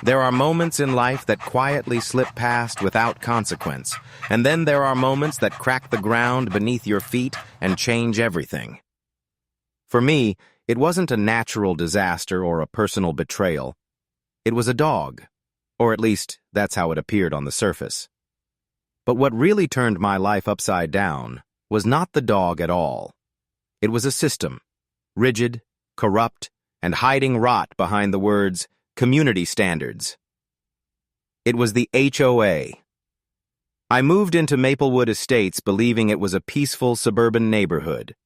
There are moments in life that quietly slip past without consequence, and then there are moments that crack the ground beneath your feet and change everything. For me, it wasn't a natural disaster or a personal betrayal. It was a dog, or at least that's how it appeared on the surface. But what really turned my life upside down was not the dog at all. It was a system, rigid, corrupt, and hiding rot behind the words community standards. It was the HOA. I moved into Maplewood Estates believing it was a peaceful suburban neighborhood.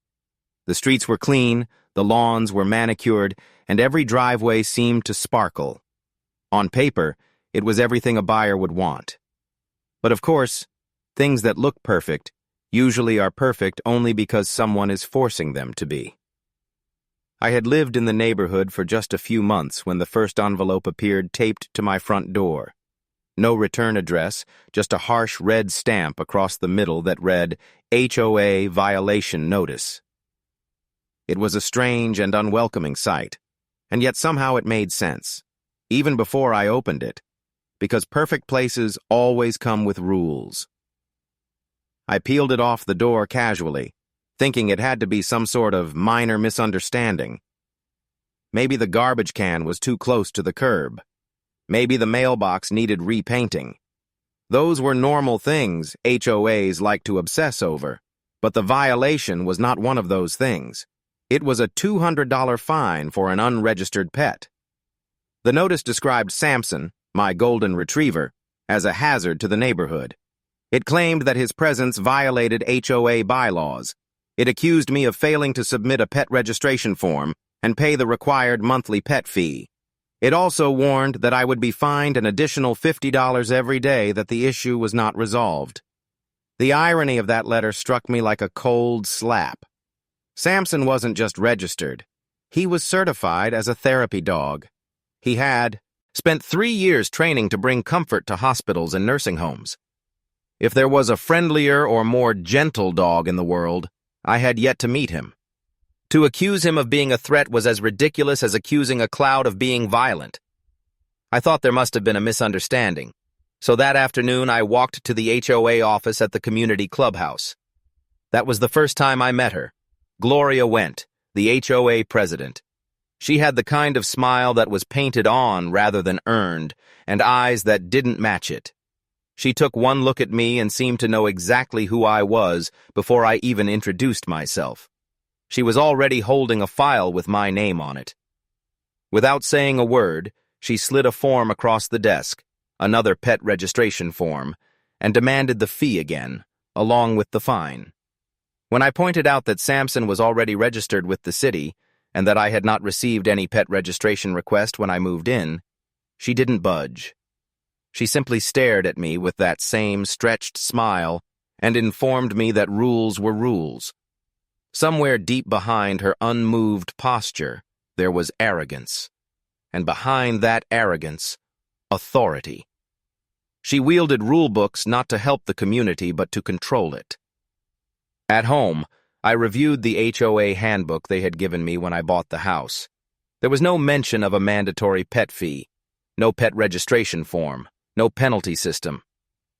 The streets were clean, the lawns were manicured, and every driveway seemed to sparkle. On paper, it was everything a buyer would want. But of course, things that look perfect usually are perfect only because someone is forcing them to be. I had lived in the neighborhood for just a few months when the first envelope appeared taped to my front door. No return address, just a harsh red stamp across the middle that read, HOA Violation Notice. It was a strange and unwelcoming sight, and yet somehow it made sense, even before I opened it, because perfect places always come with rules. I peeled it off the door casually, thinking it had to be some sort of minor misunderstanding. Maybe the garbage can was too close to the curb. Maybe the mailbox needed repainting. Those were normal things HOAs like to obsess over, but the violation was not one of those things. It was a $200 fine for an unregistered pet. The notice described Samson, my golden retriever, as a hazard to the neighborhood. It claimed that his presence violated HOA bylaws. It accused me of failing to submit a pet registration form and pay the required monthly pet fee. It also warned that I would be fined an additional $50 every day that the issue was not resolved. The irony of that letter struck me like a cold slap. Samson wasn't just registered. He was certified as a therapy dog. He had spent 3 years training to bring comfort to hospitals and nursing homes. If there was a friendlier or more gentle dog in the world, I had yet to meet him. To accuse him of being a threat was as ridiculous as accusing a cloud of being violent. I thought there must have been a misunderstanding, so that afternoon I walked to the HOA office at the community clubhouse. That was the first time I met her. Gloria Went, the HOA President. She had the kind of smile that was painted on rather than earned, and eyes that didn't match it. She took one look at me and seemed to know exactly who I was before I even introduced myself. She was already holding a file with my name on it. Without saying a word, she slid a form across the desk, another pet registration form, and demanded the fee again, along with the fine. When I pointed out that Samson was already registered with the city and that I had not received any pet registration request when I moved in, she didn't budge. She simply stared at me with that same stretched smile and informed me that rules were rules. Somewhere deep behind her unmoved posture, there was arrogance. And behind that arrogance, authority. She wielded rule books not to help the community but to control it. At home, I reviewed the HOA handbook they had given me when I bought the house. There was no mention of a mandatory pet fee, no pet registration form, no penalty system.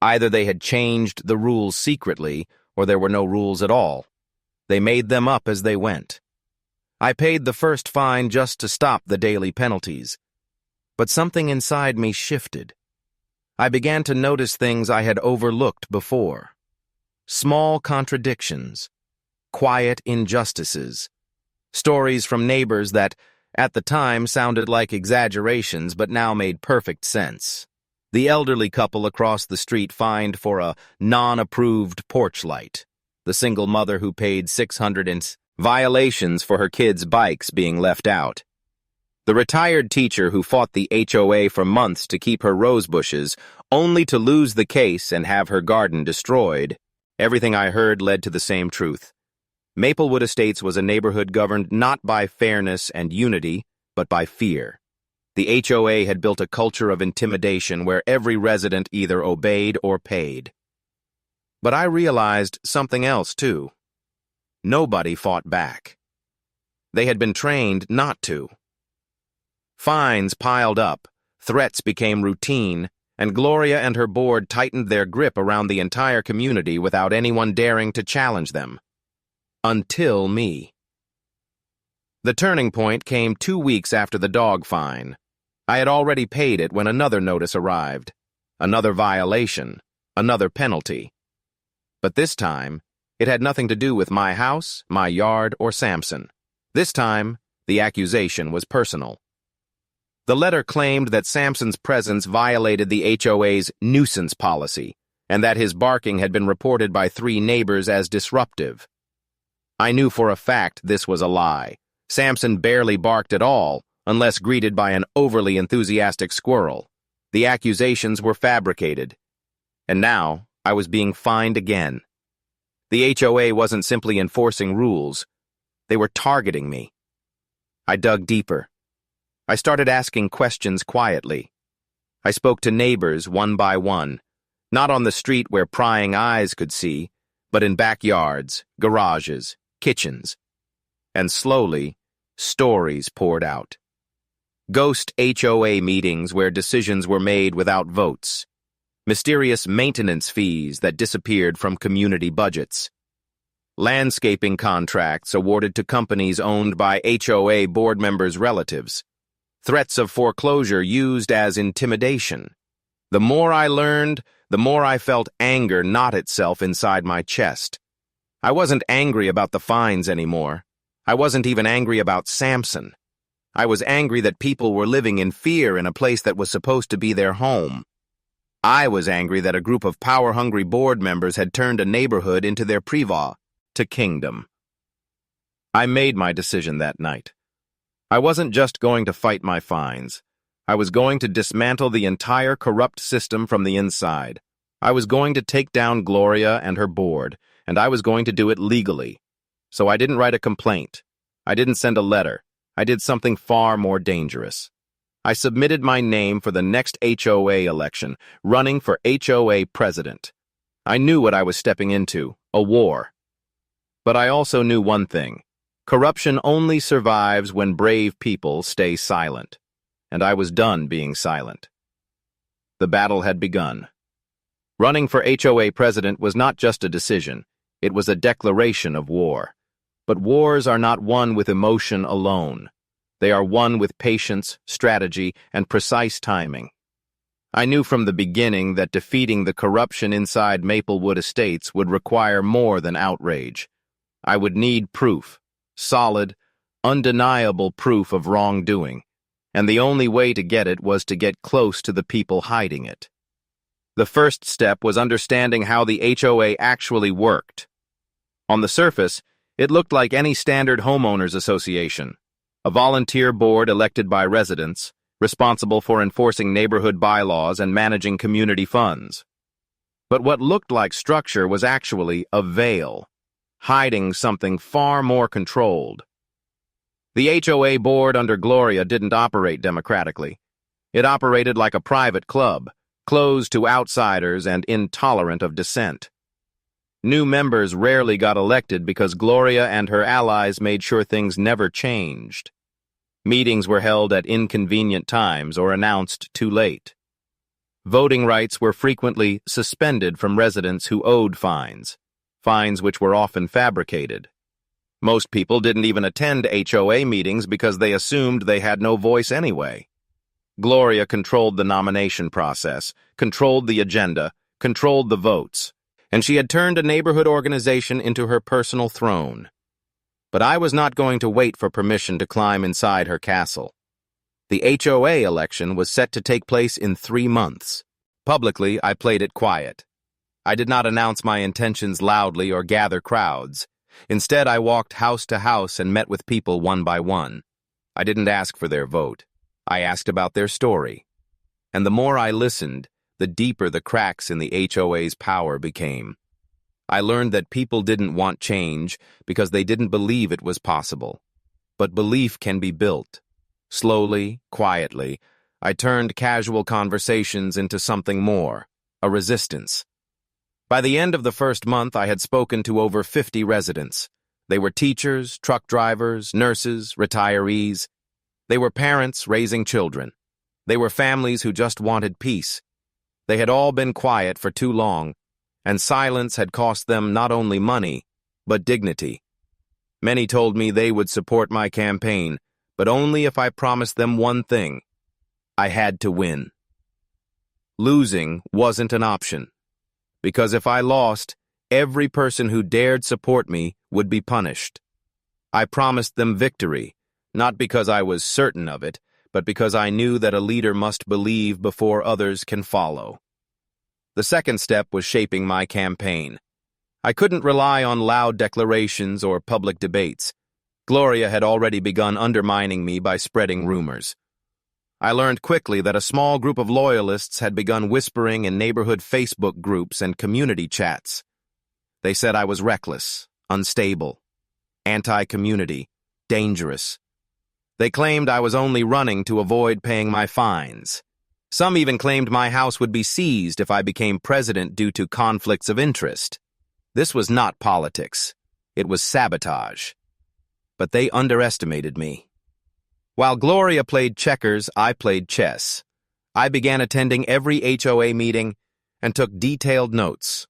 Either they had changed the rules secretly, or there were no rules at all. They made them up as they went. I paid the first fine just to stop the daily penalties. But something inside me shifted. I began to notice things I had overlooked before. Small contradictions, quiet injustices, stories from neighbors that, at the time, sounded like exaggerations but now made perfect sense. The elderly couple across the street fined for a non-approved porch light. The single mother who paid $600 violations for her kids' bikes being left out. The retired teacher who fought the HOA for months to keep her rose bushes, only to lose the case and have her garden destroyed. Everything I heard led to the same truth. Maplewood Estates was a neighborhood governed not by fairness and unity, but by fear. The HOA had built a culture of intimidation where every resident either obeyed or paid. But I realized something else, too. Nobody fought back. They had been trained not to. Fines piled up, Threats became routine, and Gloria and her board tightened their grip around the entire community without anyone daring to challenge them. Until me. The turning point came 2 weeks after the dog fine. I had already paid it when another notice arrived. Another violation. Another penalty. But this time, it had nothing to do with my house, my yard, or Samson. This time, the accusation was personal. The letter claimed that Samson's presence violated the HOA's nuisance policy, and that his barking had been reported by 3 neighbors as disruptive. I knew for a fact this was a lie. Samson barely barked at all, unless greeted by an overly enthusiastic squirrel. The accusations were fabricated. And now, I was being fined again. The HOA wasn't simply enforcing rules. They were targeting me. I dug deeper. I started asking questions quietly. I spoke to neighbors one by one, not on the street where prying eyes could see, but in backyards, garages, kitchens. And slowly, stories poured out. Ghost HOA meetings where decisions were made without votes. Mysterious maintenance fees that disappeared from community budgets. Landscaping contracts awarded to companies owned by HOA board members' relatives. Threats of foreclosure used as intimidation. The more I learned, the more I felt anger knot itself inside my chest. I wasn't angry about the fines anymore. I wasn't even angry about Samson. I was angry that people were living in fear in a place that was supposed to be their home. I was angry that a group of power-hungry board members had turned a neighborhood into their privat, to kingdom. I made my decision that night. I wasn't just going to fight my fines. I was going to dismantle the entire corrupt system from the inside. I was going to take down Gloria and her board, and I was going to do it legally. So I didn't write a complaint. I didn't send a letter. I did something far more dangerous. I submitted my name for the next HOA election, running for HOA President. I knew what I was stepping into, a war. But I also knew one thing. Corruption only survives when brave people stay silent. And I was done being silent. The battle had begun. Running for HOA President was not just a decision. It was a declaration of war. But wars are not won with emotion alone. They are won with patience, strategy, and precise timing. I knew from the beginning that defeating the corruption inside Maplewood Estates would require more than outrage. I would need proof, solid, undeniable proof of wrongdoing, and the only way to get it was to get close to the people hiding it. The first step was understanding how the HOA actually worked. On the surface, it looked like any standard homeowners association, a volunteer board elected by residents, responsible for enforcing neighborhood bylaws and managing community funds. But what looked like structure was actually a veil, hiding something far more controlled. The HOA board under Gloria didn't operate democratically. It operated like a private club, closed to outsiders and intolerant of dissent. New members rarely got elected because Gloria and her allies made sure things never changed. Meetings were held at inconvenient times or announced too late. Voting rights were frequently suspended from residents who owed fines which were often fabricated. Most people didn't even attend HOA meetings because they assumed they had no voice anyway. Gloria controlled the nomination process, controlled the agenda, controlled the votes, and she had turned a neighborhood organization into her personal throne. But I was not going to wait for permission to climb inside her castle. The HOA election was set to take place in 3 months. Publicly, I played it quiet. I did not announce my intentions loudly or gather crowds. Instead, I walked house to house and met with people one by one. I didn't ask for their vote. I asked about their story. And the more I listened, the deeper the cracks in the HOA's power became. I learned that people didn't want change because they didn't believe it was possible. But belief can be built. Slowly, quietly, I turned casual conversations into something more, a resistance. By the end of the first month, I had spoken to over 50 residents. They were teachers, truck drivers, nurses, retirees. They were parents raising children. They were families who just wanted peace. They had all been quiet for too long, and silence had cost them not only money, but dignity. Many told me they would support my campaign, but only if I promised them one thing: I had to win. Losing wasn't an option, because if I lost, every person who dared support me would be punished. I promised them victory, not because I was certain of it, but because I knew that a leader must believe before others can follow. The second step was shaping my campaign. I couldn't rely on loud declarations or public debates. Gloria had already begun undermining me by spreading rumors. I learned quickly that a small group of loyalists had begun whispering in neighborhood Facebook groups and community chats. They said I was reckless, unstable, anti-community, dangerous. They claimed I was only running to avoid paying my fines. Some even claimed my house would be seized if I became president due to conflicts of interest. This was not politics. It was sabotage. But they underestimated me. While Gloria played checkers, I played chess. I began attending every HOA meeting and took detailed notes.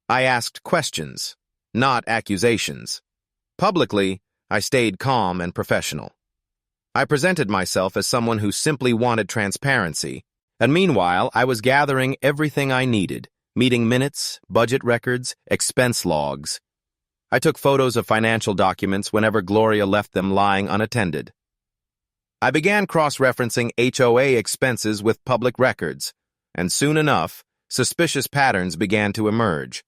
I asked questions, not accusations. Publicly, I stayed calm and professional. I presented myself as someone who simply wanted transparency, and meanwhile, I was gathering everything I needed: meeting minutes, budget records, expense logs. I took photos of financial documents whenever Gloria left them lying unattended. I began cross-referencing HOA expenses with public records, and soon enough, suspicious patterns began to emerge.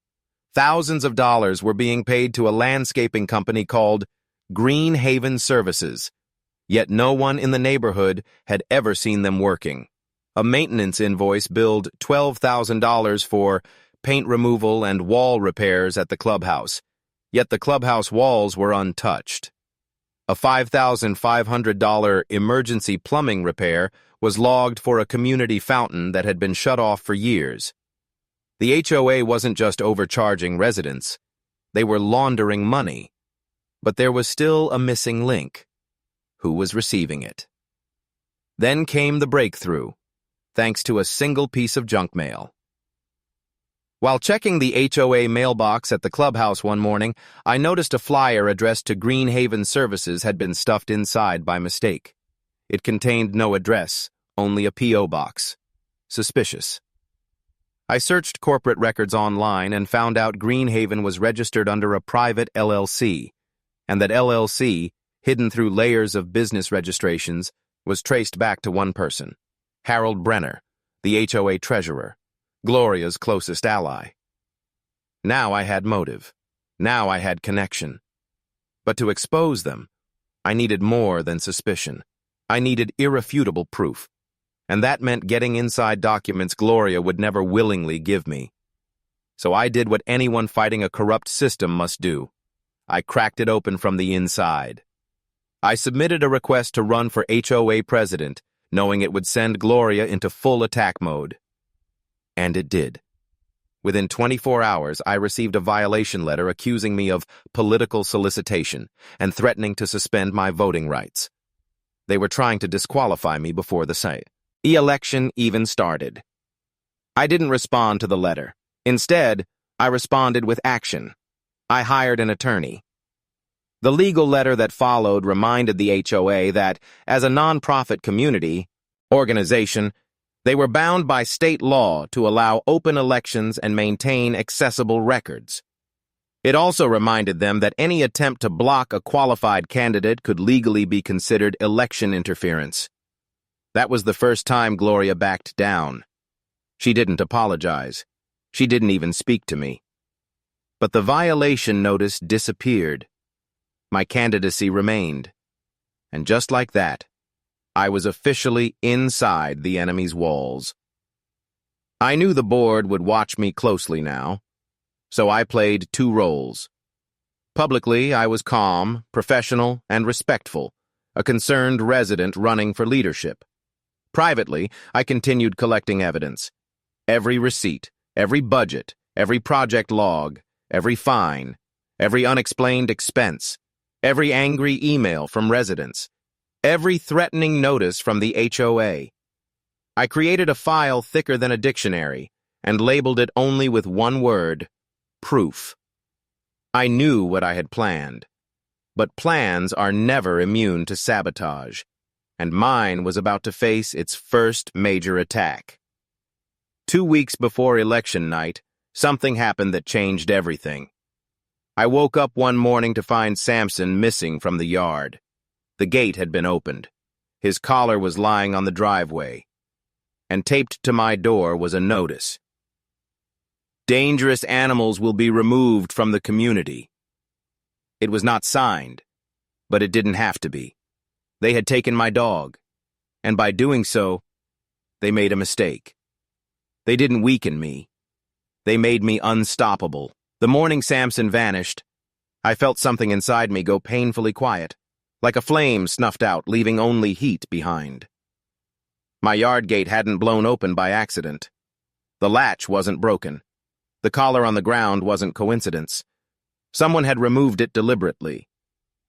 Thousands of dollars were being paid to a landscaping company called Green Haven Services, yet no one in the neighborhood had ever seen them working. A maintenance invoice billed $12,000 for paint removal and wall repairs at the clubhouse, yet the clubhouse walls were untouched. A $5,500 emergency plumbing repair was logged for a community fountain that had been shut off for years. The HOA wasn't just overcharging residents, they were laundering money. But there was still a missing link. Who was receiving it? Then came the breakthrough, thanks to a single piece of junk mail. While checking the HOA mailbox at the clubhouse one morning, I noticed a flyer addressed to Green Haven Services had been stuffed inside by mistake. It contained no address, only a P.O. box. Suspicious. I searched corporate records online and found out Green Haven was registered under a private LLC, and that LLC, hidden through layers of business registrations, was traced back to one person: Harold Brenner, the HOA treasurer, Gloria's closest ally. Now I had motive. Now I had connection. But to expose them, I needed more than suspicion. I needed irrefutable proof. And that meant getting inside documents Gloria would never willingly give me. So I did what anyone fighting a corrupt system must do. I cracked it open from the inside. I submitted a request to run for HOA President, knowing it would send Gloria into full attack mode. And it did. Within 24 hours, I received a violation letter accusing me of political solicitation and threatening to suspend my voting rights. They were trying to disqualify me before the election even started. I didn't respond to the letter. Instead, I responded with action. I hired an attorney. The legal letter that followed reminded the HOA that, as a nonprofit organization, they were bound by state law to allow open elections and maintain accessible records. It also reminded them that any attempt to block a qualified candidate could legally be considered election interference. That was the first time Gloria backed down. She didn't apologize. She didn't even speak to me. But the violation notice disappeared. My candidacy remained. And just like that, I was officially inside the enemy's walls. I knew the board would watch me closely now, so I played two roles. Publicly, I was calm, professional, and respectful, a concerned resident running for leadership. Privately, I continued collecting evidence. Every receipt, every budget, every project log, every fine, every unexplained expense, every angry email from residents, every threatening notice from the HOA. I created a file thicker than a dictionary and labeled it only with one word: proof. I knew what I had planned, but plans are never immune to sabotage, and mine was about to face its first major attack. 2 weeks before election night, something happened that changed everything. I woke up one morning to find Samson missing from the yard. The gate had been opened. His collar was lying on the driveway, and taped to my door was a notice. Dangerous animals will be removed from the community. It was not signed, but it didn't have to be. They had taken my dog, and by doing so, they made a mistake. They didn't weaken me. They made me unstoppable. The morning Samson vanished, I felt something inside me go painfully quiet, like a flame snuffed out, leaving only heat behind. My yard gate hadn't blown open by accident. The latch wasn't broken. The collar on the ground wasn't coincidence. Someone had removed it deliberately.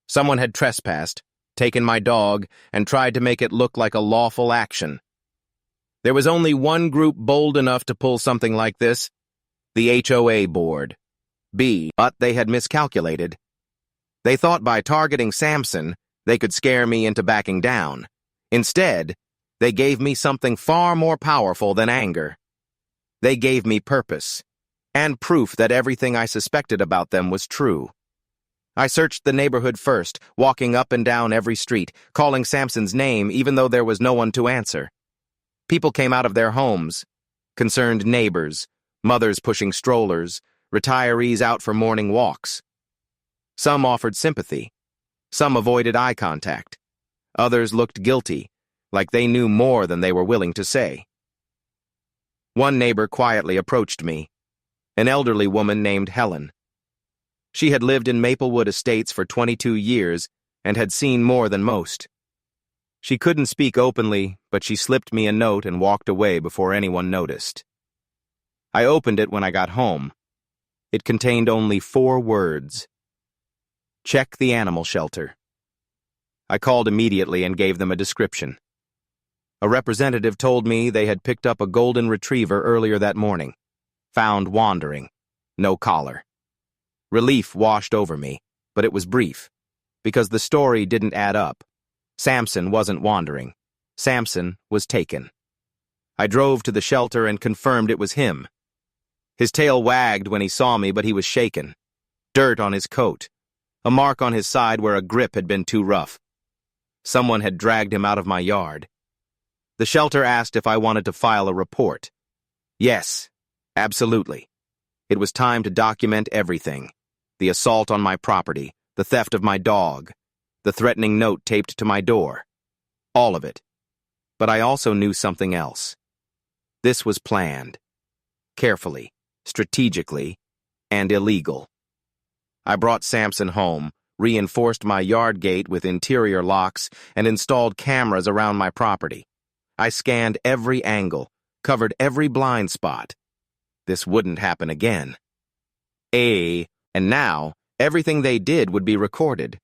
Someone had trespassed, taken my dog, and tried to make it look like a lawful action. There was only one group bold enough to pull something like this: the HOA board. But they had miscalculated. They thought by targeting Samson, they could scare me into backing down. Instead, they gave me something far more powerful than anger. They gave me purpose, and proof that everything I suspected about them was true. I searched the neighborhood first, walking up and down every street, calling Samson's name even though there was no one to answer. People came out of their homes, concerned neighbors, mothers pushing strollers, retirees out for morning walks. Some offered sympathy. Some avoided eye contact. Others looked guilty, like they knew more than they were willing to say. One neighbor quietly approached me, an elderly woman named Helen. She had lived in Maplewood Estates for 22 years and had seen more than most. She couldn't speak openly, but she slipped me a note and walked away before anyone noticed. I opened it when I got home. It contained only 4 words: check the animal shelter. I called immediately and gave them a description. A representative told me they had picked up a golden retriever earlier that morning, found wandering, no collar. Relief washed over me, but it was brief, because the story didn't add up. Samson wasn't wandering. Samson was taken. I drove to the shelter and confirmed it was him. His tail wagged when he saw me, but he was shaken. Dirt on his coat, a mark on his side where a grip had been too rough. Someone had dragged him out of my yard. The shelter asked if I wanted to file a report. Yes, absolutely. It was time to document everything: the assault on my property, the theft of my dog, the threatening note taped to my door. All of it. But I also knew something else. This was planned. Carefully, strategically, and illegal. I brought Samson home, reinforced my yard gate with interior locks, and installed cameras around my property. I scanned every angle, covered every blind spot. This wouldn't happen again. And now, everything they did would be recorded.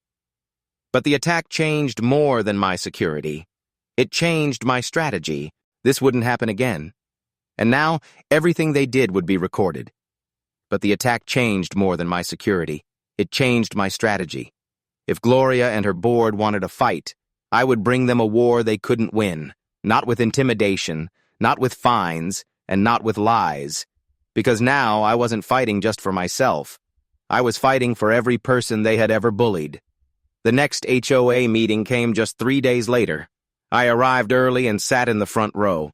But the attack changed more than my security. It changed my strategy. This wouldn't happen again. And now, everything they did would be recorded. But the attack changed more than my security. It changed my strategy. If Gloria and her board wanted a fight, I would bring them a war they couldn't win. Not with intimidation, not with fines, and not with lies. Because now I wasn't fighting just for myself. I was fighting for every person they had ever bullied. The next HOA meeting came just 3 days later. I arrived early and sat in the front row.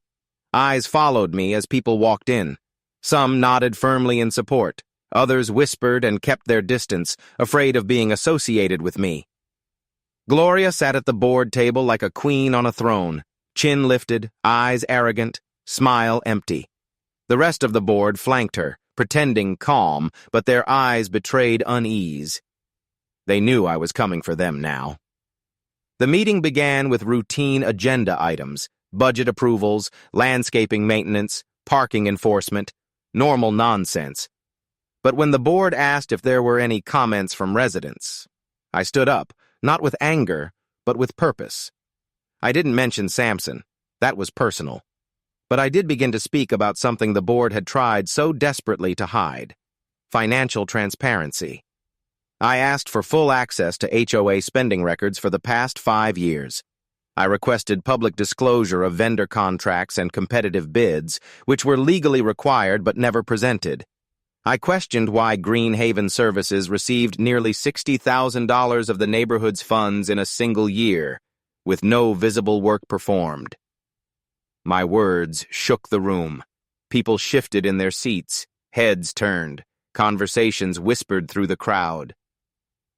Eyes followed me as people walked in. Some nodded firmly in support. Others whispered and kept their distance, afraid of being associated with me. Gloria sat at the board table like a queen on a throne, chin lifted, eyes arrogant, smile empty. The rest of the board flanked her, pretending calm, but their eyes betrayed unease. They knew I was coming for them now. The meeting began with routine agenda items: budget approvals, landscaping maintenance, parking enforcement, normal nonsense. But when the board asked if there were any comments from residents, I stood up, not with anger, but with purpose. I didn't mention Samson. That was personal. But I did begin to speak about something the board had tried so desperately to hide: financial transparency. I asked for full access to HOA spending records for the past 5 years. I requested public disclosure of vendor contracts and competitive bids, which were legally required but never presented. I questioned why Green Haven Services received nearly $60,000 of the neighborhood's funds in a single year, with no visible work performed. My words shook the room. People shifted in their seats, heads turned, conversations whispered through the crowd.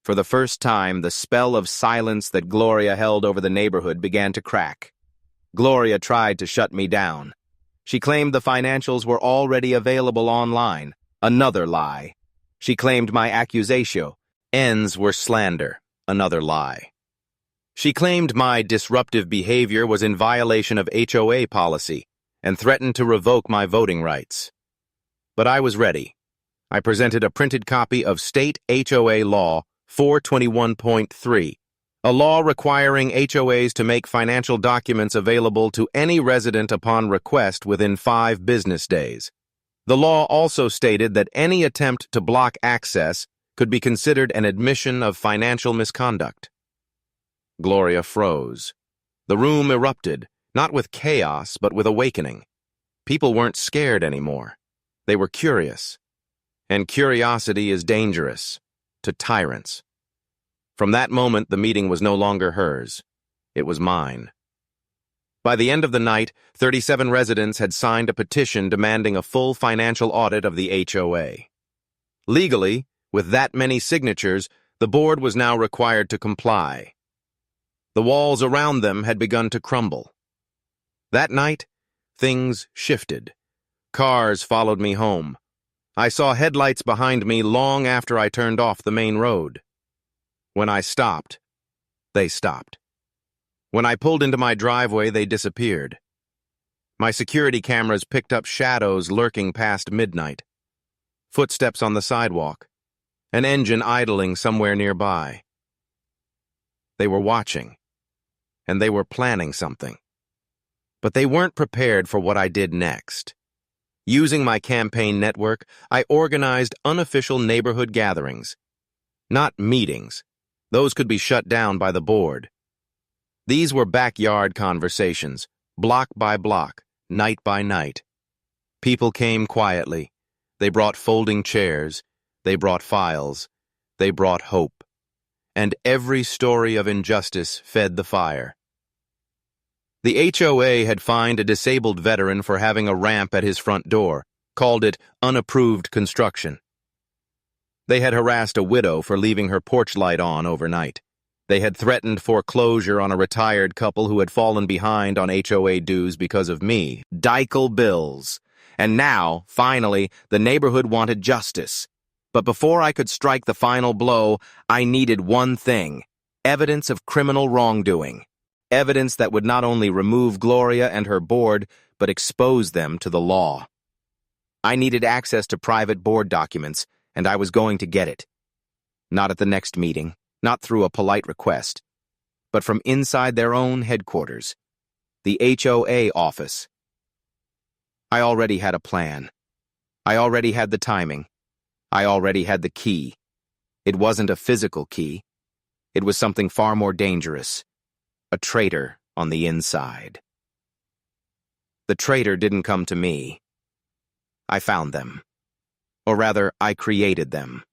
For the first time, the spell of silence that Gloria held over the neighborhood began to crack. Gloria tried to shut me down. She claimed the financials were already available online. Another lie. She claimed my accusatio ends were slander. Another lie. She claimed my disruptive behavior was in violation of HOA policy and threatened to revoke my voting rights. But I was ready. I presented a printed copy of State HOA Law 421.3, a law requiring HOAs to make financial documents available to any resident upon request within 5 business days. The law also stated that any attempt to block access could be considered an admission of financial misconduct. Gloria froze. The room erupted, not with chaos, but with awakening. People weren't scared anymore. They were curious. And curiosity is dangerous to tyrants. From that moment, the meeting was no longer hers. It was mine. By the end of the night, 37 residents had signed a petition demanding a full financial audit of the HOA. Legally, with that many signatures, the board was now required to comply. The walls around them had begun to crumble. That night, things shifted. Cars followed me home. I saw headlights behind me long after I turned off the main road. When I stopped, they stopped. When I pulled into my driveway, they disappeared. My security cameras picked up shadows lurking past midnight. Footsteps on the sidewalk. An engine idling somewhere nearby. They were watching, and they were planning something. But they weren't prepared for what I did next. Using my campaign network, I organized unofficial neighborhood gatherings. Not meetings. Those could be shut down by the board. These were backyard conversations, block by block, night by night. People came quietly. They brought folding chairs. They brought files. They brought hope. And every story of injustice fed the fire. The HOA had fined a disabled veteran for having a ramp at his front door, called it unapproved construction. They had harassed a widow for leaving her porch light on overnight. They had threatened foreclosure on a retired couple who had fallen behind on HOA dues because of me. Deichel bills. And now, finally, the neighborhood wanted justice. But before I could strike the final blow, I needed one thing: evidence of criminal wrongdoing. Evidence that would not only remove Gloria and her board, but expose them to the law. I needed access to private board documents, and I was going to get it. Not at the next meeting, not through a polite request, but from inside their own headquarters, the HOA office. I already had a plan. I already had the timing. I already had the key. It wasn't a physical key. It was something far more dangerous. A traitor on the inside. The traitor didn't come to me. I found them. Or rather, I created them.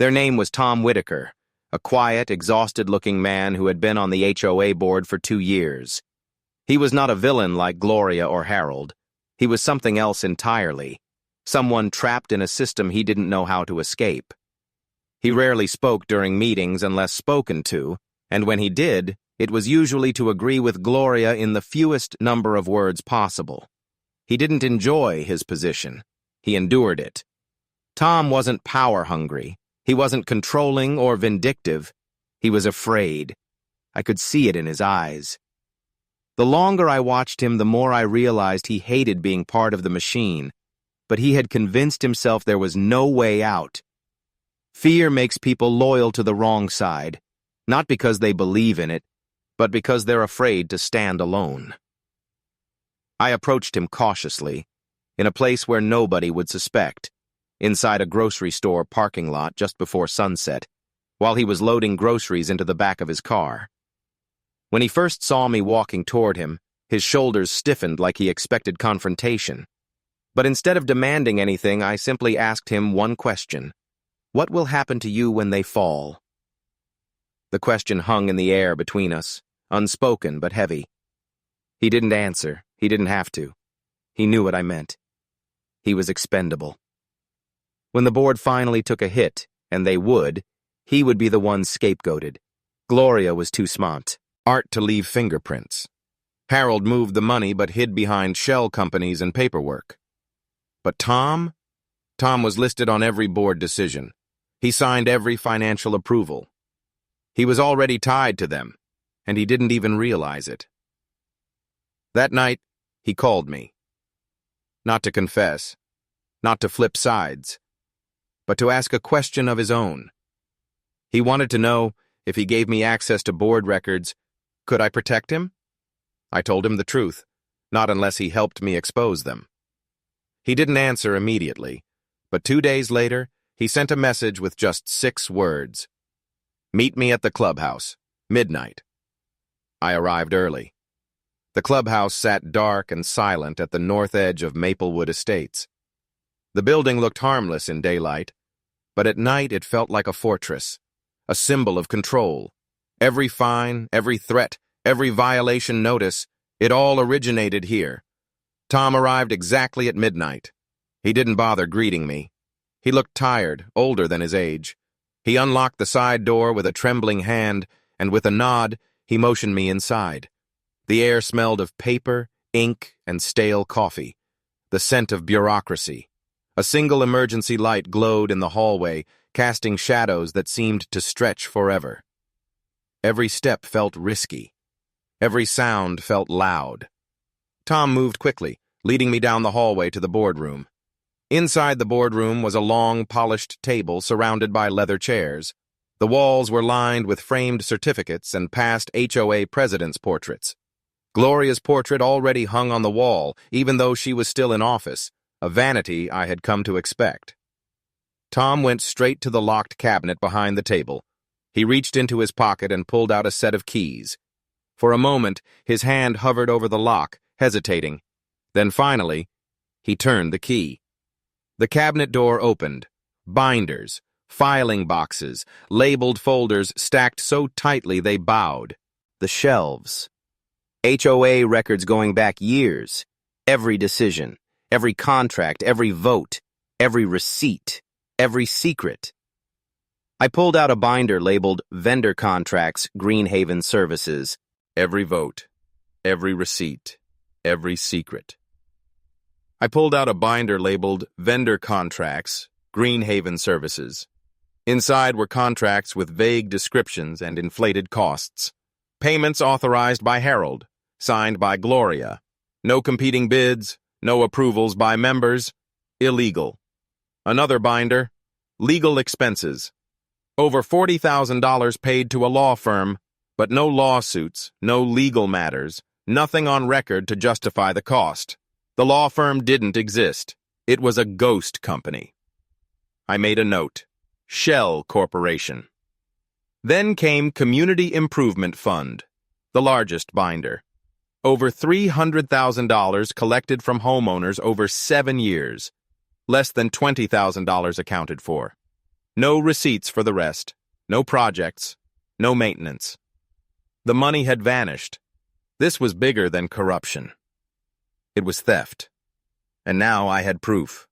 Their name was Tom Whitaker, a quiet, exhausted-looking man who had been on the HOA board for 2 years. He was not a villain like Gloria or Harold. He was something else entirely, someone trapped in a system he didn't know how to escape. He rarely spoke during meetings unless spoken to, and when he did, it was usually to agree with Gloria in the fewest number of words possible. He didn't enjoy his position. He endured it. Tom wasn't power-hungry. He wasn't controlling or vindictive. He was afraid. I could see it in his eyes. The longer I watched him, the more I realized he hated being part of the machine, but he had convinced himself there was no way out. Fear makes people loyal to the wrong side, not because they believe in it, but because they're afraid to stand alone. I approached him cautiously, in a place where nobody would suspect, inside a grocery store parking lot just before sunset, while he was loading groceries into the back of his car. When he first saw me walking toward him, his shoulders stiffened like he expected confrontation. But instead of demanding anything, I simply asked him one question. What will happen to you when they fall? The question hung in the air between us, unspoken but heavy. He didn't answer. He didn't have to. He knew what I meant. He was expendable. When the board finally took a hit, and they would, he would be the one scapegoated. Gloria was too smart to leave fingerprints. Harold moved the money but hid behind shell companies and paperwork. But Tom? Tom was listed on every board decision. He signed every financial approval. He was already tied to them, and he didn't even realize it. That night, he called me. Not to confess, not to flip sides, but to ask a question of his own. He wanted to know if he gave me access to board records, could I protect him? I told him the truth, not unless he helped me expose them. He didn't answer immediately, but 2 days later, he sent a message with just 6 words. Meet me at the clubhouse, midnight. I arrived early. The clubhouse sat dark and silent at the north edge of Maplewood Estates. The building looked harmless in daylight, but at night it felt like a fortress, a symbol of control. Every fine, every threat, every violation notice, it all originated here. Tom arrived exactly at midnight. He didn't bother greeting me. He looked tired, older than his age. He unlocked the side door with a trembling hand, and with a nod, he motioned me inside. The air smelled of paper, ink, and stale coffee, the scent of bureaucracy. A single emergency light glowed in the hallway, casting shadows that seemed to stretch forever. Every step felt risky. Every sound felt loud. Tom moved quickly, leading me down the hallway to the boardroom. Inside the boardroom was a long, polished table surrounded by leather chairs. The walls were lined with framed certificates and past HOA President's portraits. Gloria's portrait already hung on the wall, even though she was still in office, a vanity I had come to expect. Tom went straight to the locked cabinet behind the table. He reached into his pocket and pulled out a set of keys. For a moment, his hand hovered over the lock, hesitating. Then finally, he turned the key. The cabinet door opened. Binders, filing boxes, labeled folders stacked so tightly they bowed. The shelves. HOA records going back years. Every decision, every contract, every vote, every receipt, every secret. I pulled out a binder labeled Vendor Contracts, Greenhaven Services. Every vote, every receipt, every secret. I pulled out a binder labeled Vendor Contracts, Greenhaven Services. Inside were contracts with vague descriptions and inflated costs. Payments authorized by Harold, signed by Gloria. No competing bids, no approvals by members. Illegal. Another binder, Legal Expenses. Over $40,000 paid to a law firm, but no lawsuits, no legal matters, nothing on record to justify the cost. The law firm didn't exist. It was a ghost company. I made a note. Shell Corporation. Then came Community Improvement Fund, the largest binder. Over $300,000 collected from homeowners over 7 years. Less than $20,000 accounted for. No receipts for the rest. No projects. No maintenance. The money had vanished. This was bigger than corruption. It was theft. And now I had proof.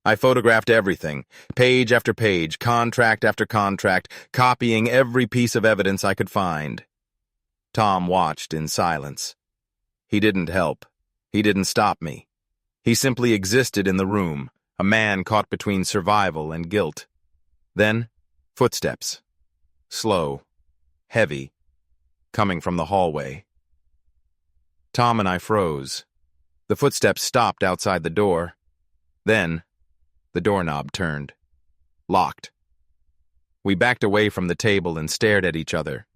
I photographed everything, page after page, contract after contract, copying every piece of evidence I could find. Tom watched in silence. He didn't help. He didn't stop me. He simply existed in the room, a man caught between survival and guilt. Then, footsteps. Slow, heavy, coming from the hallway. Tom and I froze. The footsteps stopped outside the door. Then, the doorknob turned. Locked. We backed away from the table and stared at each other.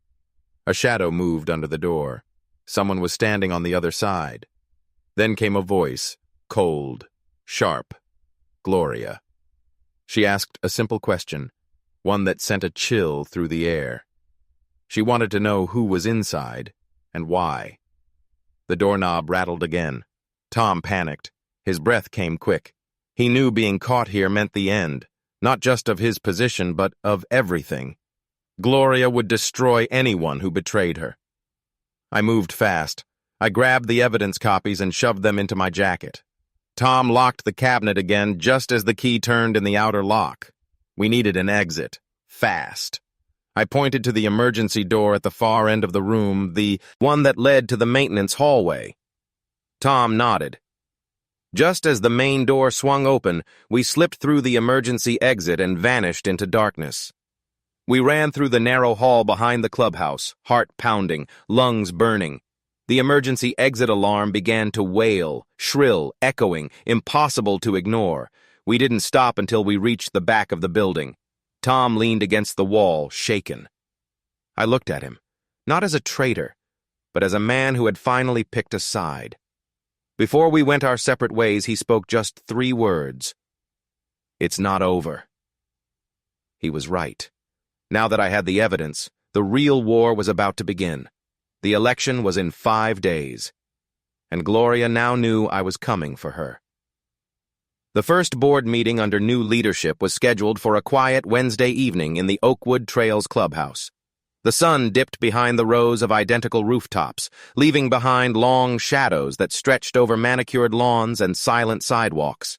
A shadow moved under the door. Someone was standing on the other side. Then came a voice, cold, sharp. Gloria. She asked a simple question, one that sent a chill through the air. She wanted to know who was inside and why. The doorknob rattled again. Tom panicked. His breath came quick. He knew being caught here meant the end, not just of his position, but of everything. Gloria would destroy anyone who betrayed her. I moved fast. I grabbed the evidence copies and shoved them into my jacket. Tom locked the cabinet again just as the key turned in the outer lock. We needed an exit. Fast. I pointed to the emergency door at the far end of the room, the one that led to the maintenance hallway. Tom nodded. Just as the main door swung open, we slipped through the emergency exit and vanished into darkness. We ran through the narrow hall behind the clubhouse, heart pounding, lungs burning. The emergency exit alarm began to wail, shrill, echoing, impossible to ignore. We didn't stop until we reached the back of the building. Tom leaned against the wall, shaken. I looked at him, not as a traitor, but as a man who had finally picked a side. Before we went our separate ways, he spoke just 3 words. "It's not over." He was right. Now that I had the evidence, the real war was about to begin. The election was in 5 days, and Gloria now knew I was coming for her. The first board meeting under new leadership was scheduled for a quiet Wednesday evening in the Oakwood Trails clubhouse. The sun dipped behind the rows of identical rooftops, leaving behind long shadows that stretched over manicured lawns and silent sidewalks.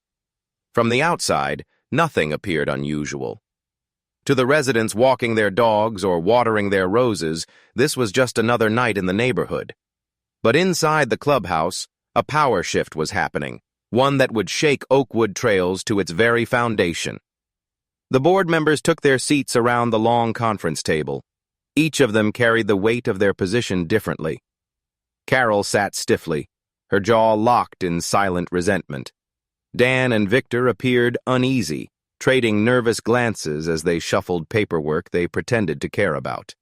From the outside, nothing appeared unusual. To the residents walking their dogs or watering their roses, this was just another night in the neighborhood. But inside the clubhouse, a power shift was happening, one that would shake Oakwood Trails to its very foundation. The board members took their seats around the long conference table. Each of them carried the weight of their position differently. Carol sat stiffly, her jaw locked in silent resentment. Dan and Victor appeared uneasy, trading nervous glances as they shuffled paperwork they pretended to care about.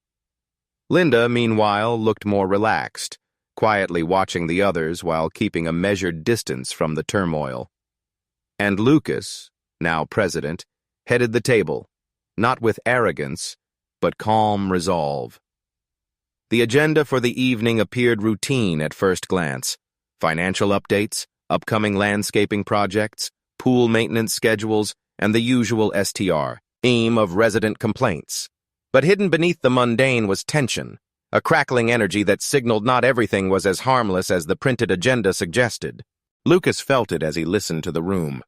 Linda, meanwhile, looked more relaxed, quietly watching the others while keeping a measured distance from the turmoil. And Lucas, now president, headed the table, not with arrogance, but calm resolve. The agenda for the evening appeared routine at first glance. Financial updates, upcoming landscaping projects, pool maintenance schedules, and the usual STR, theme of resident complaints. But hidden beneath the mundane was tension, a crackling energy that signaled not everything was as harmless as the printed agenda suggested. Lucas felt it as he listened to the room.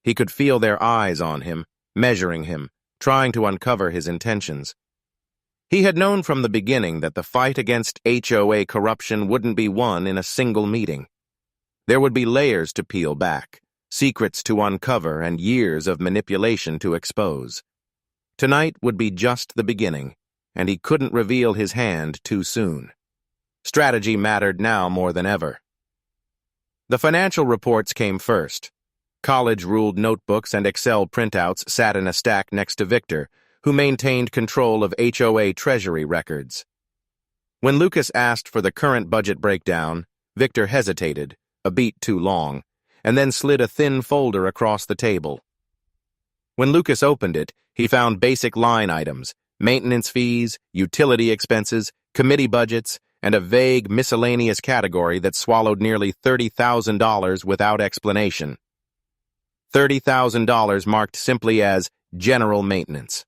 He could feel their eyes on him, measuring him, trying to uncover his intentions. He had known from the beginning that the fight against HOA corruption wouldn't be won in a single meeting. There would be layers to peel back, secrets to uncover, and years of manipulation to expose. Tonight would be just the beginning, and he couldn't reveal his hand too soon. Strategy mattered now more than ever. The financial reports came first. College-ruled notebooks and Excel printouts sat in a stack next to Victor, who maintained control of HOA treasury records. When Lucas asked for the current budget breakdown, Victor hesitated, a beat too long, and then slid a thin folder across the table. When Lucas opened it, he found basic line items, maintenance fees, utility expenses, committee budgets, and a vague miscellaneous category that swallowed nearly $30,000 without explanation. $30,000 marked simply as general maintenance.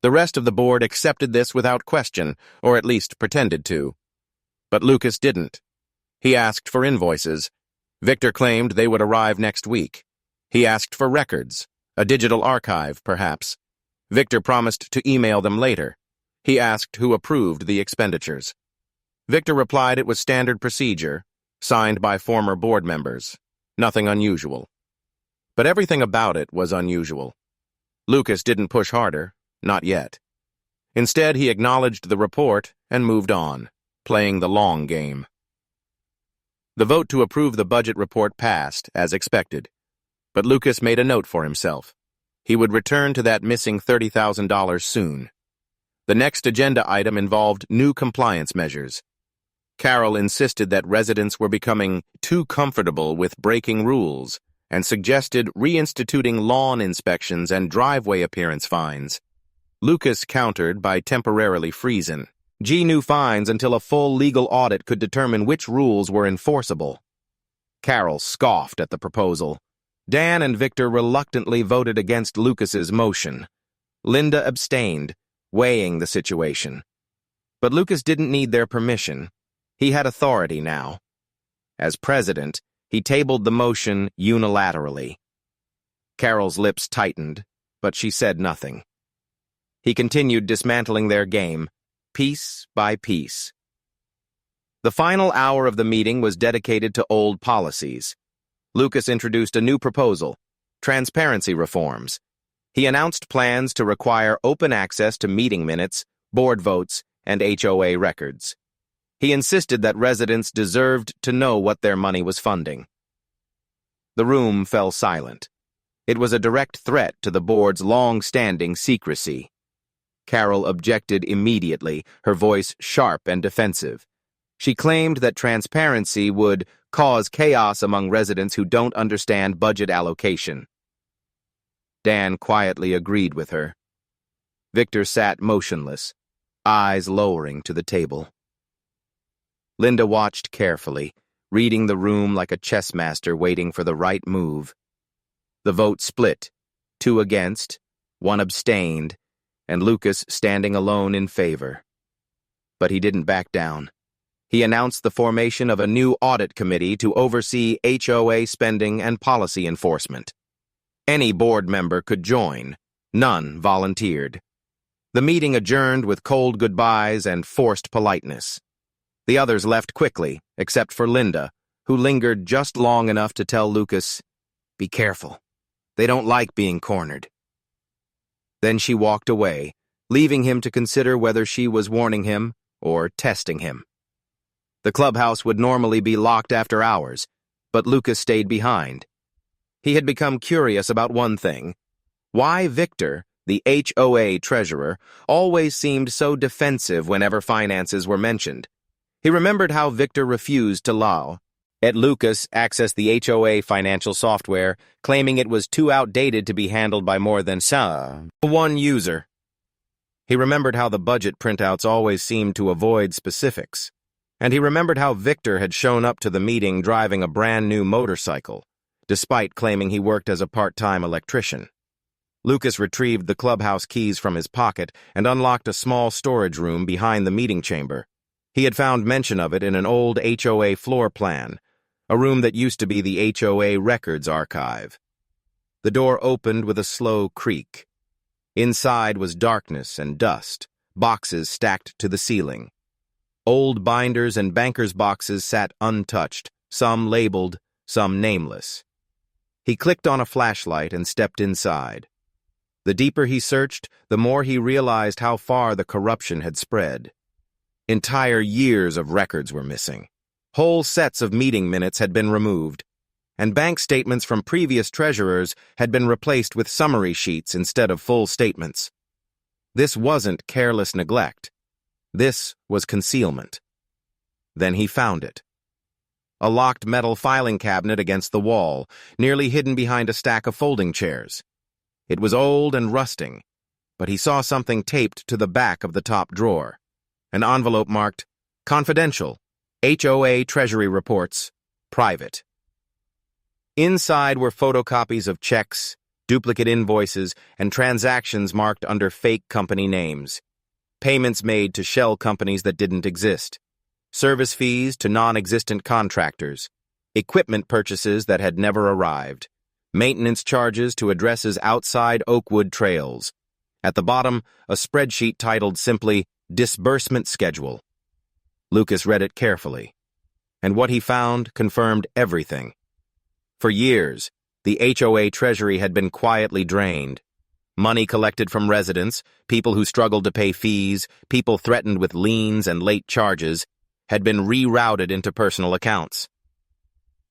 The rest of the board accepted this without question, or at least pretended to. But Lucas didn't. He asked for invoices. Victor claimed they would arrive next week. He asked for records, a digital archive, perhaps. Victor promised to email them later. He asked who approved the expenditures. Victor replied it was standard procedure, signed by former board members. Nothing unusual. But everything about it was unusual. Lucas didn't push harder, not yet. Instead, he acknowledged the report and moved on, playing the long game. The vote to approve the budget report passed, as expected. But Lucas made a note for himself. He would return to that missing $30,000 soon. The next agenda item involved new compliance measures. Carol insisted that residents were becoming too comfortable with breaking rules and suggested reinstituting lawn inspections and driveway appearance fines. Lucas countered by temporarily freezing. New fines until a full legal audit could determine which rules were enforceable. Carol scoffed at the proposal. Dan and Victor reluctantly voted against Lucas's motion. Linda abstained, weighing the situation. But Lucas didn't need their permission. He had authority now. As president, he tabled the motion unilaterally. Carol's lips tightened, but she said nothing. He continued dismantling their game, piece by piece. The final hour of the meeting was dedicated to old policies. Lucas introduced a new proposal, transparency reforms. He announced plans to require open access to meeting minutes, board votes, and HOA records. He insisted that residents deserved to know what their money was funding. The room fell silent. It was a direct threat to the board's long-standing secrecy. Carol objected immediately, her voice sharp and defensive. She claimed that transparency would cause chaos among residents who don't understand budget allocation. Dan quietly agreed with her. Victor sat motionless, eyes lowering to the table. Linda watched carefully, reading the room like a chess master waiting for the right move. The vote split, 2 against, 1 abstained, and Lucas standing alone in favor. But he didn't back down. He announced the formation of a new audit committee to oversee HOA spending and policy enforcement. Any board member could join. None volunteered. The meeting adjourned with cold goodbyes and forced politeness. The others left quickly, except for Linda, who lingered just long enough to tell Lucas, "Be careful. They don't like being cornered." Then she walked away, leaving him to consider whether she was warning him or testing him. The clubhouse would normally be locked after hours, but Lucas stayed behind. He had become curious about one thing: why Victor, the HOA treasurer, always seemed so defensive whenever finances were mentioned. He remembered how Victor refused to let Lucas access the HOA financial software, claiming it was too outdated to be handled by more than one user. He remembered how the budget printouts always seemed to avoid specifics. And he remembered how Victor had shown up to the meeting driving a brand-new motorcycle, despite claiming he worked as a part-time electrician. Lucas retrieved the clubhouse keys from his pocket and unlocked a small storage room behind the meeting chamber. He had found mention of it in an old HOA floor plan, a room that used to be the HOA records archive. The door opened with a slow creak. Inside was darkness and dust, boxes stacked to the ceiling. Old binders and bankers' boxes sat untouched, some labeled, some nameless. He clicked on a flashlight and stepped inside. The deeper he searched, the more he realized how far the corruption had spread. Entire years of records were missing. Whole sets of meeting minutes had been removed, and bank statements from previous treasurers had been replaced with summary sheets instead of full statements. This wasn't careless neglect. This was concealment. Then he found it. A locked metal filing cabinet against the wall, nearly hidden behind a stack of folding chairs. It was old and rusting, but he saw something taped to the back of the top drawer. An envelope marked, "Confidential, HOA Treasury Reports, Private." Inside were photocopies of checks, duplicate invoices, and transactions marked under fake company names. Payments made to shell companies that didn't exist. Service fees to non-existent contractors. Equipment purchases that had never arrived. Maintenance charges to addresses outside Oakwood Trails. At the bottom, a spreadsheet titled simply, "Disbursement Schedule." Lucas read it carefully, and what he found confirmed everything. For years, the HOA treasury had been quietly drained. Money collected from residents, people who struggled to pay fees, people threatened with liens and late charges, had been rerouted into personal accounts.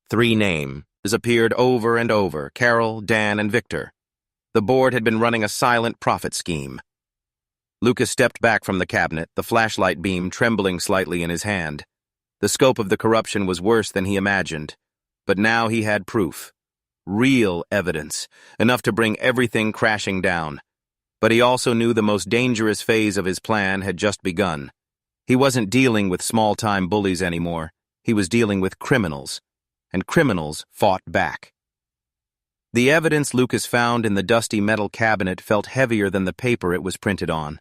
3 names appeared over and over: Carol, Dan, and Victor. The board had been running a silent profit scheme. Lucas stepped back from the cabinet, the flashlight beam trembling slightly in his hand. The scope of the corruption was worse than he imagined. But now he had proof. Real evidence, enough to bring everything crashing down. But he also knew the most dangerous phase of his plan had just begun. He wasn't dealing with small-time bullies anymore. He was dealing with criminals. And criminals fought back. The evidence Lucas found in the dusty metal cabinet felt heavier than the paper it was printed on.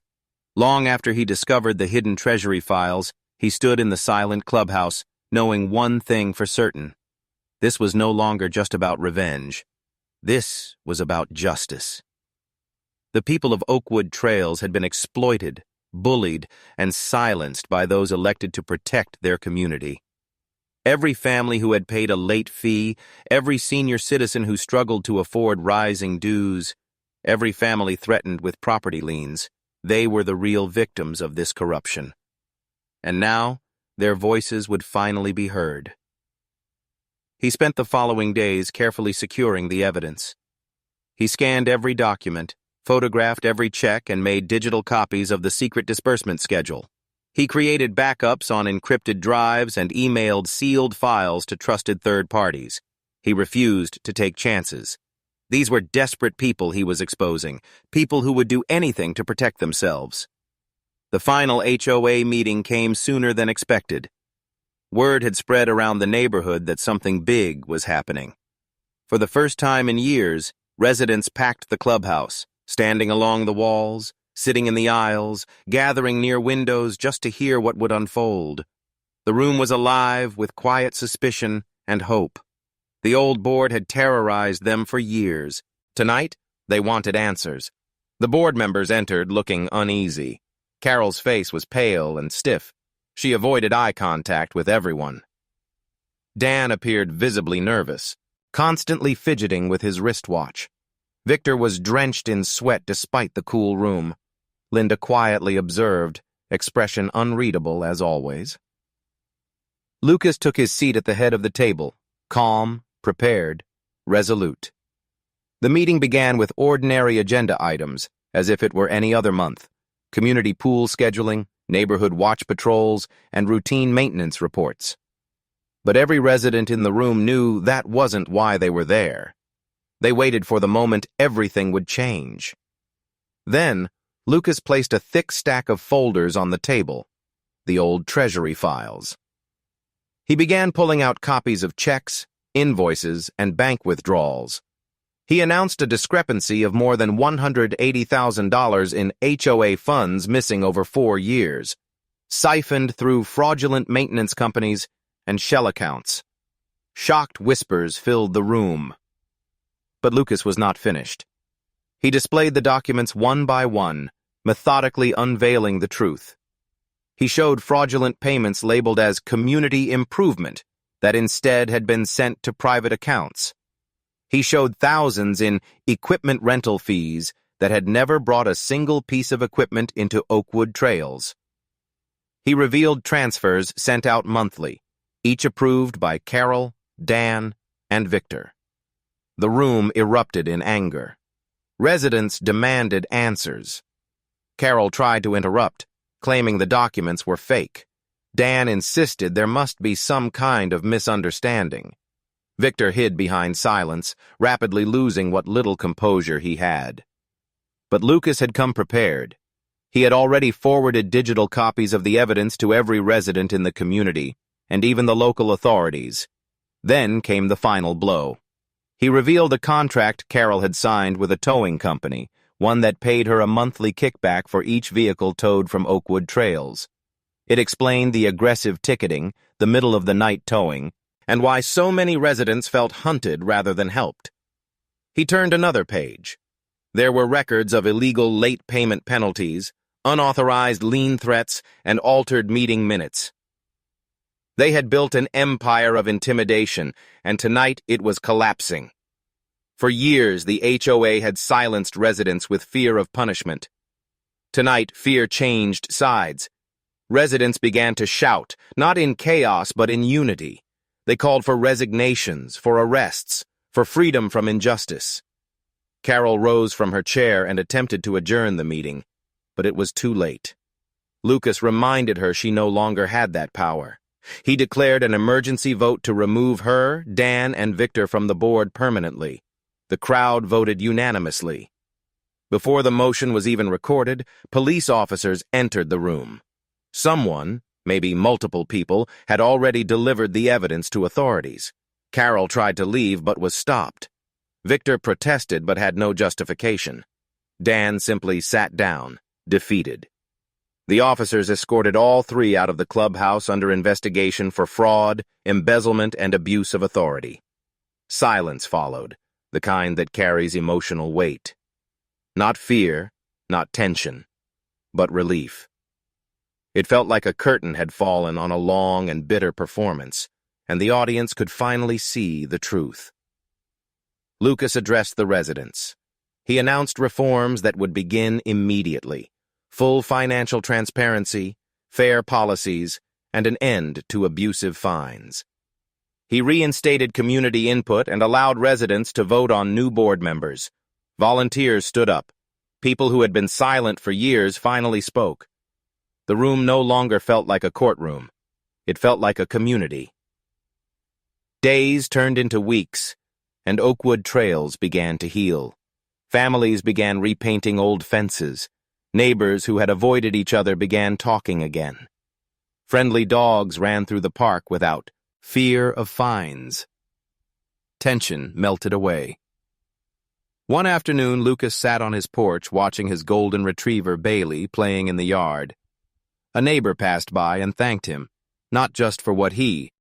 Long after he discovered the hidden treasury files, he stood in the silent clubhouse, knowing one thing for certain. This was no longer just about revenge. This was about justice. The people of Oakwood Trails had been exploited, bullied, and silenced by those elected to protect their community. Every family who had paid a late fee, every senior citizen who struggled to afford rising dues, every family threatened with property liens, they were the real victims of this corruption. And now, their voices would finally be heard. He spent the following days carefully securing the evidence. He scanned every document, photographed every check, and made digital copies of the secret disbursement schedule. He created backups on encrypted drives and emailed sealed files to trusted third parties. He refused to take chances. These were desperate people he was exposing, people who would do anything to protect themselves. The final HOA meeting came sooner than expected. Word had spread around the neighborhood that something big was happening. For the first time in years, residents packed the clubhouse, standing along the walls, sitting in the aisles, gathering near windows just to hear what would unfold. The room was alive with quiet suspicion and hope. The old board had terrorized them for years. Tonight, they wanted answers. The board members entered looking uneasy. Carol's face was pale and stiff. She avoided eye contact with everyone. Dan appeared visibly nervous, constantly fidgeting with his wristwatch. Victor was drenched in sweat despite the cool room. Linda quietly observed, expression unreadable as always. Lucas took his seat at the head of the table, calm, prepared, resolute. The meeting began with ordinary agenda items, as if it were any other month. Community pool scheduling, neighborhood watch patrols, and routine maintenance reports. But every resident in the room knew that wasn't why they were there. They waited for the moment everything would change. Then, Lucas placed a thick stack of folders on the table, the old treasury files. He began pulling out copies of checks, invoices, and bank withdrawals. He announced a discrepancy of more than $180,000 in HOA funds missing over 4 years, siphoned through fraudulent maintenance companies and shell accounts. Shocked whispers filled the room. But Lucas was not finished. He displayed the documents one by one, methodically unveiling the truth. He showed fraudulent payments labeled as community improvement that instead had been sent to private accounts. He showed thousands in equipment rental fees that had never brought a single piece of equipment into Oakwood Trails. He revealed transfers sent out monthly, each approved by Carol, Dan, and Victor. The room erupted in anger. Residents demanded answers. Carol tried to interrupt, claiming the documents were fake. Dan insisted there must be some kind of misunderstanding. Victor hid behind silence, rapidly losing what little composure he had. But Lucas had come prepared. He had already forwarded digital copies of the evidence to every resident in the community, and even the local authorities. Then came the final blow. He revealed a contract Carol had signed with a towing company, one that paid her a monthly kickback for each vehicle towed from Oakwood Trails. It explained the aggressive ticketing, the middle-of-the-night towing, and why so many residents felt hunted rather than helped. He turned another page. There were records of illegal late payment penalties, unauthorized lien threats, and altered meeting minutes. They had built an empire of intimidation, and tonight it was collapsing. For years, the HOA had silenced residents with fear of punishment. Tonight, fear changed sides. Residents began to shout, not in chaos but in unity. They called for resignations, for arrests, for freedom from injustice. Carol rose from her chair and attempted to adjourn the meeting, but it was too late. Lucas reminded her she no longer had that power. He declared an emergency vote to remove her, Dan, and Victor from the board permanently. The crowd voted unanimously. Before the motion was even recorded, police officers entered the room. Someone, maybe multiple people, had already delivered the evidence to authorities. Carol tried to leave but was stopped. Victor protested but had no justification. Dan simply sat down, defeated. The officers escorted all three out of the clubhouse under investigation for fraud, embezzlement, and abuse of authority. Silence followed, the kind that carries emotional weight. Not fear, not tension, but relief. It felt like a curtain had fallen on a long and bitter performance, and the audience could finally see the truth. Lucas addressed the residents. He announced reforms that would begin immediately: full financial transparency, fair policies, and an end to abusive fines. He reinstated community input and allowed residents to vote on new board members. Volunteers stood up. People who had been silent for years finally spoke. The room no longer felt like a courtroom. It felt like a community. Days turned into weeks, and Oakwood trails began to heal. Families began repainting old fences. Neighbors who had avoided each other began talking again. Friendly dogs ran through the park without fear of fines. Tension melted away. One afternoon, Lucas sat on his porch watching his golden retriever, Bailey, playing in the yard. A neighbor passed by and thanked him, not just for what he,